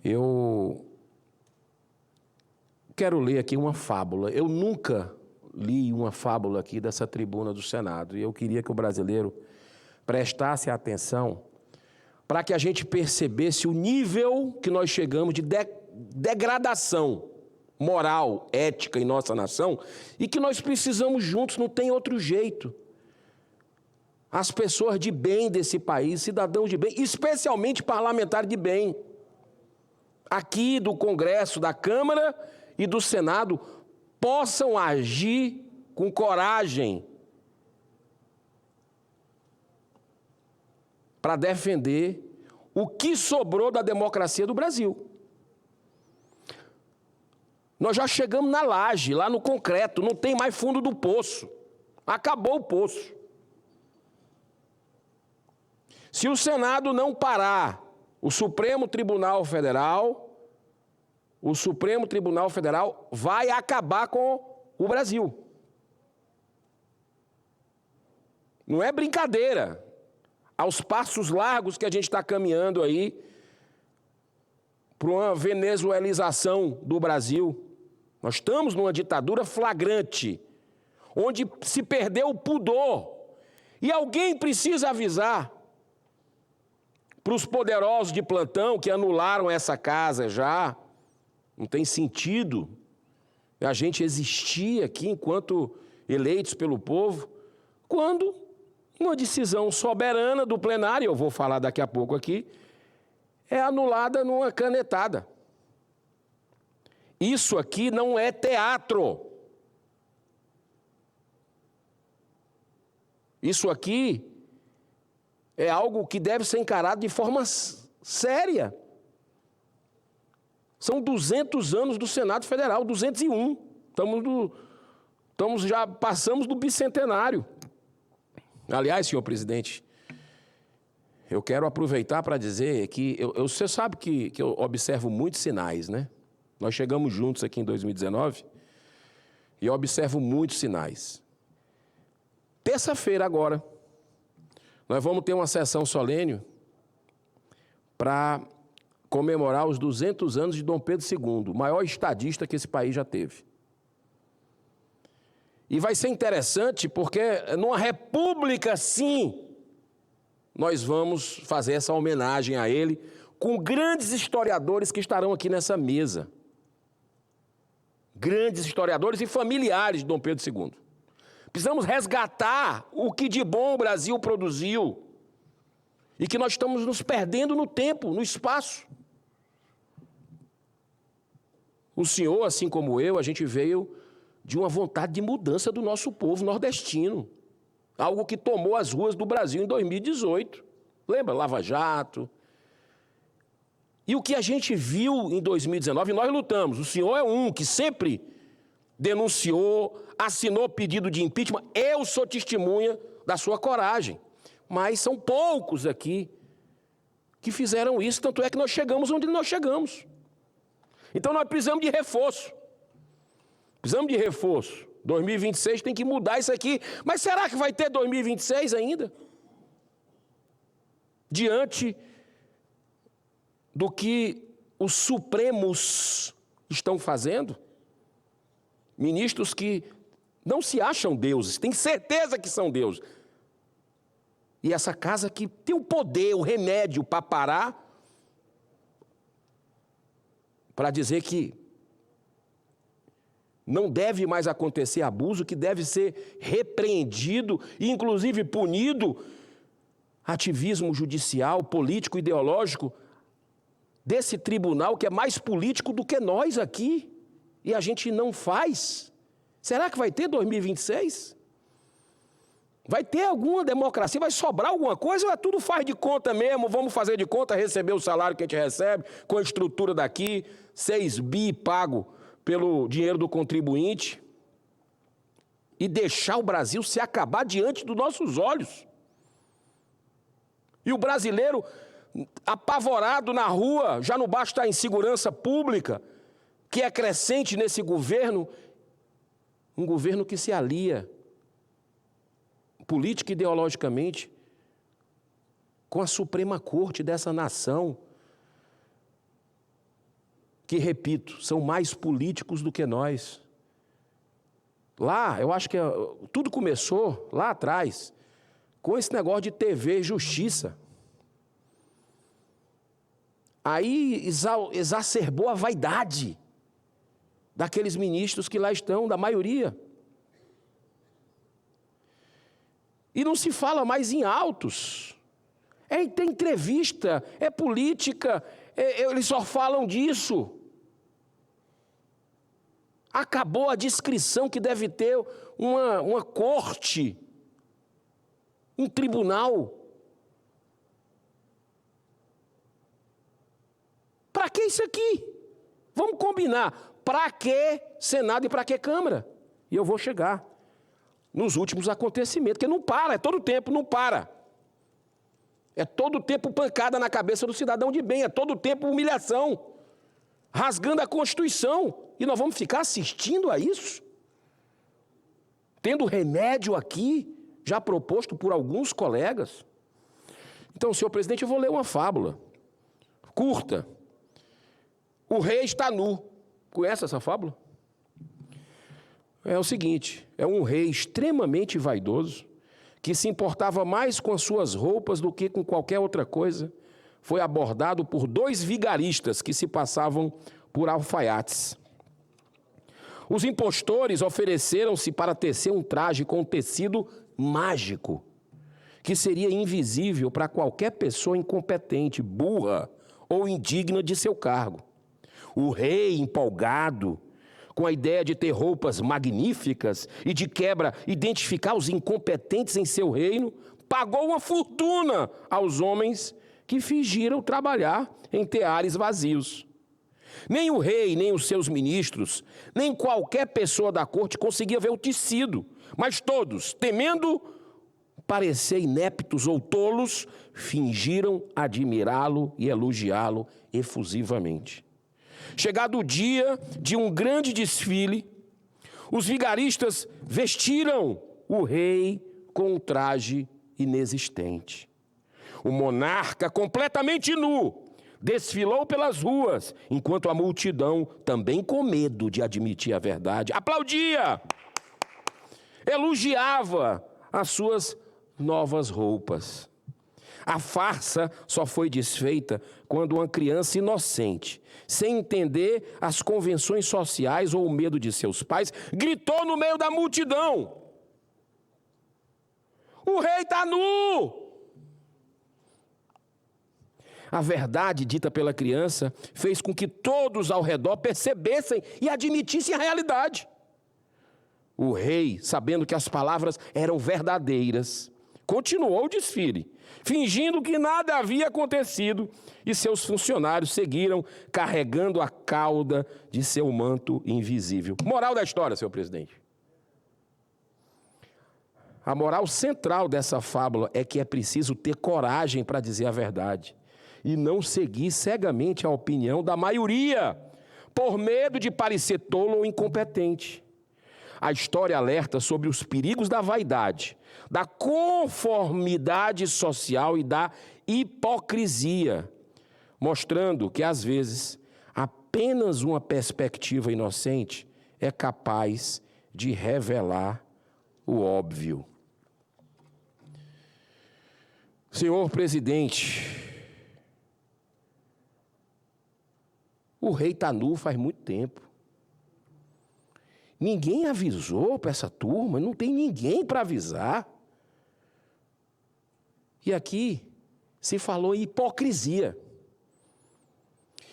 Eu quero ler aqui uma fábula. Eu nunca li uma fábula aqui dessa tribuna do Senado, e eu queria que o brasileiro prestasse atenção para que a gente percebesse o nível que nós chegamos de degradação moral, ética em nossa nação, e que nós precisamos juntos, não tem outro jeito. As pessoas de bem desse país, cidadãos de bem, especialmente parlamentares de bem, aqui do Congresso, da Câmara e do Senado, possam agir com coragem para defender o que sobrou da democracia do Brasil. Nós já chegamos na laje, lá no concreto, não tem mais fundo do poço. Acabou o poço. Se o Senado não parar, o Supremo Tribunal Federal vai acabar com o Brasil. Não é brincadeira. Aos passos largos que a gente está caminhando aí para uma venezuelização do Brasil. Nós estamos numa ditadura flagrante, onde se perdeu o pudor. E alguém precisa avisar para os poderosos de plantão que anularam essa casa já. Não tem sentido a gente existir aqui enquanto eleitos pelo povo, quando uma decisão soberana do plenário, eu vou falar daqui a pouco aqui, é anulada numa canetada. Isso aqui não é teatro. Isso aqui é algo que deve ser encarado de forma séria. São 200 anos do Senado Federal, 201. Já passamos do bicentenário. Aliás, senhor presidente, eu quero aproveitar para dizer que você sabe que eu observo muitos sinais, né? Nós chegamos juntos aqui em 2019 e eu observo muitos sinais. Terça-feira agora, nós vamos ter uma sessão solene para comemorar os 200 anos de Dom Pedro II, o maior estadista que esse país já teve. E vai ser interessante porque numa república, sim, nós vamos fazer essa homenagem a ele com grandes historiadores que estarão aqui nessa mesa. Grandes historiadores e familiares de Dom Pedro II. Precisamos resgatar o que de bom o Brasil produziu e que nós estamos nos perdendo no tempo, no espaço. O senhor, assim como eu, a gente veio de uma vontade de mudança do nosso povo nordestino. Algo que tomou as ruas do Brasil em 2018. Lembra? Lava Jato. E o que a gente viu em 2019, nós lutamos. O senhor é um que sempre denunciou, assinou pedido de impeachment. Eu sou testemunha da sua coragem. Mas são poucos aqui que fizeram isso, tanto é que nós chegamos onde nós chegamos. Então nós precisamos de reforço. Precisamos de reforço. 2026 tem que mudar isso aqui. Mas será que vai ter 2026 ainda? Diante do que os Supremos estão fazendo? Ministros que não se acham deuses, têm certeza que são deuses. E essa casa que tem o poder, o remédio para parar, para dizer que não deve mais acontecer abuso, que deve ser repreendido e, inclusive, punido, ativismo judicial, político, ideológico, desse tribunal que é mais político do que nós aqui, e a gente não faz. Será que vai ter 2026? Vai ter alguma democracia? Vai sobrar alguma coisa ou é tudo faz de conta mesmo? Vamos fazer de conta, receber o salário que a gente recebe, com a estrutura daqui, 6 bi pago pelo dinheiro do contribuinte, e deixar o Brasil se acabar diante dos nossos olhos. E o brasileiro, apavorado na rua, já não basta a insegurança pública, que é crescente nesse governo, um governo que se alia política e ideologicamente com a Suprema Corte dessa nação. que, repito, são mais políticos do que nós. Lá, eu acho que tudo começou lá atrás, com esse negócio de TV e justiça. Aí exacerbou a vaidade daqueles ministros que lá estão, da maioria. E não se fala mais em autos. Tem entrevista, é política, eles só falam disso. Acabou a descrição que deve ter uma corte, um tribunal. Para que isso aqui? Vamos combinar. Para que Senado e para que Câmara? E eu vou chegar nos últimos acontecimentos, porque não para, é todo tempo, não para. É todo tempo pancada na cabeça do cidadão de bem, é todo tempo humilhação, rasgando a Constituição. E nós vamos ficar assistindo a isso? Tendo remédio aqui, já proposto por alguns colegas. Então, senhor presidente, eu vou ler uma fábula curta. O rei está nu. Conhece essa fábula? É o seguinte, é um rei extremamente vaidoso, que se importava mais com as suas roupas do que com qualquer outra coisa, foi abordado por 2 vigaristas que se passavam por alfaiates. Os impostores ofereceram-se para tecer um traje com tecido mágico, que seria invisível para qualquer pessoa incompetente, burra ou indigna de seu cargo. O rei, empolgado, com a ideia de ter roupas magníficas e de quebra identificar os incompetentes em seu reino, pagou uma fortuna aos homens que fingiram trabalhar em teares vazios. Nem o rei, nem os seus ministros, nem qualquer pessoa da corte conseguia ver o tecido, mas todos, temendo parecer ineptos ou tolos, fingiram admirá-lo e elogiá-lo efusivamente. Chegado o dia de um grande desfile, os vigaristas vestiram o rei com um traje inexistente. O monarca, completamente nu, desfilou pelas ruas, enquanto a multidão, também com medo de admitir a verdade, aplaudia, elogiava as suas novas roupas. A farsa só foi desfeita quando uma criança inocente, sem entender as convenções sociais ou o medo de seus pais, gritou no meio da multidão: "O rei está nu!" A verdade dita pela criança fez com que todos ao redor percebessem e admitissem a realidade. O rei, sabendo que as palavras eram verdadeiras, continuou o desfile, fingindo que nada havia acontecido, e seus funcionários seguiram carregando a cauda de seu manto invisível. Moral da história, senhor presidente. A moral central dessa fábula é que é preciso ter coragem para dizer a verdade e não seguir cegamente a opinião da maioria, por medo de parecer tolo ou incompetente. A história alerta sobre os perigos da vaidade, da conformidade social e da hipocrisia, mostrando que, às vezes, apenas uma perspectiva inocente é capaz de revelar o óbvio. Senhor presidente, o rei está nu faz muito tempo. Ninguém avisou para essa turma, não tem ninguém para avisar. E aqui se falou em hipocrisia.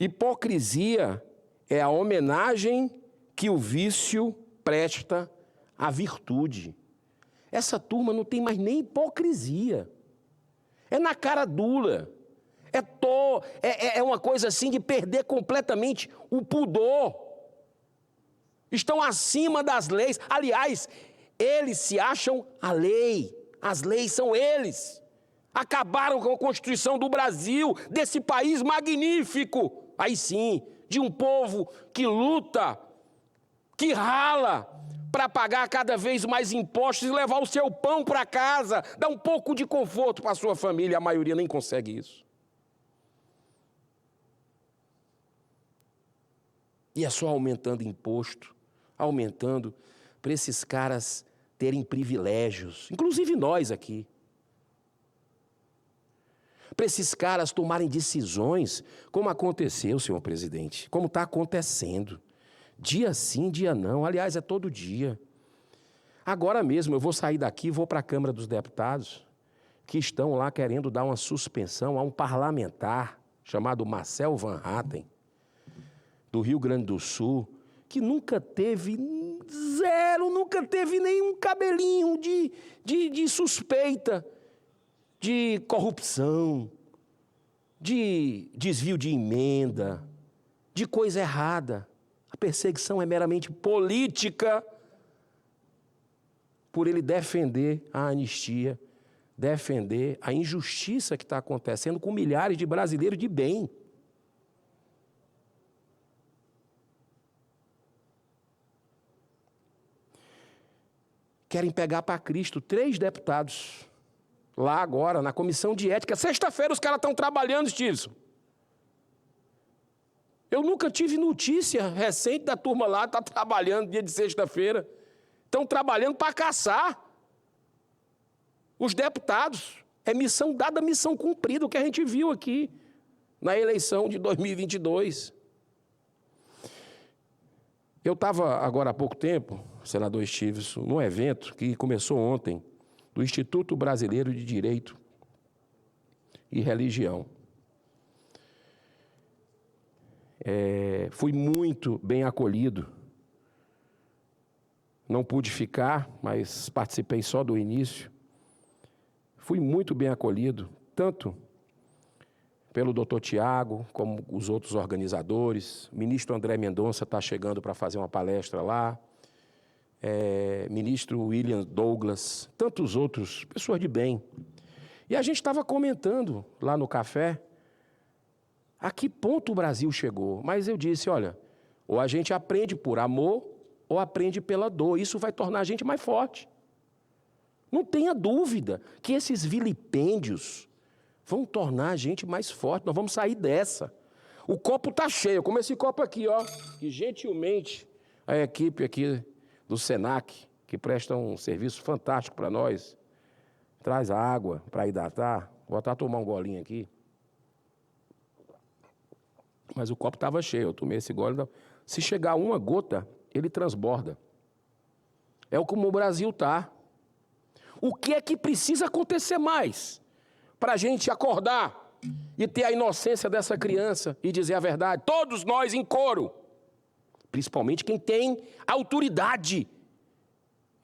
Hipocrisia é a homenagem que o vício presta à virtude. Essa turma não tem mais nem hipocrisia. É na cara dura. É uma coisa assim de perder completamente o pudor. Estão acima das leis. Aliás, eles se acham a lei. As leis são eles. Acabaram com a Constituição do Brasil, desse país magnífico. Aí sim, de um povo que luta, que rala para pagar cada vez mais impostos e levar o seu pão para casa, dar um pouco de conforto para a sua família. A maioria nem consegue isso. E é só aumentando imposto, aumentando, para esses caras terem privilégios, inclusive nós aqui. Para esses caras tomarem decisões, como aconteceu, senhor presidente, como está acontecendo. Dia sim, dia não, aliás, é todo dia. Agora mesmo eu vou sair daqui e vou para a Câmara dos Deputados, que estão lá querendo dar uma suspensão a um parlamentar chamado Marcel Van Hatten, do Rio Grande do Sul, que nunca teve nunca teve nenhum cabelinho de suspeita de corrupção, de desvio de emenda, de coisa errada. A perseguição é meramente política, por ele defender a anistia, defender a injustiça que está acontecendo com milhares de brasileiros de bem. Querem pegar para Cristo 3 deputados, lá agora, na comissão de ética. Sexta-feira os caras estão trabalhando, Stevenson. Eu nunca tive notícia recente da turma lá, está trabalhando dia de sexta-feira. Estão trabalhando para caçar os deputados. É missão dada, missão cumprida, o que a gente viu aqui na eleição de 2022. Eu estava agora há pouco tempo, senador Stevenson, num evento que começou ontem, do Instituto Brasileiro de Direito e Religião. Fui muito bem acolhido. Não pude ficar, mas participei só do início. Fui muito bem acolhido, tanto pelo doutor Tiago, como os outros organizadores. O ministro André Mendonça está chegando para fazer uma palestra lá. Ministro William Douglas, tantos outros, pessoas de bem. E a gente estava comentando lá no café a que ponto o Brasil chegou. Mas eu disse, olha, ou a gente aprende por amor ou aprende pela dor. Isso vai tornar a gente mais forte. Não tenha dúvida que esses vilipêndios vão tornar a gente mais forte. Nós vamos sair dessa. O copo está cheio, como esse copo aqui, ó, que gentilmente a equipe aqui do SENAC, que presta um serviço fantástico para nós, traz água para hidratar. Vou até tomar um golinho aqui. Mas o copo estava cheio, eu tomei esse gole. Se chegar uma gota, ele transborda. É como o Brasil está. O que é que precisa acontecer mais para a gente acordar e ter a inocência dessa criança e dizer a verdade? Todos nós em coro, principalmente quem tem autoridade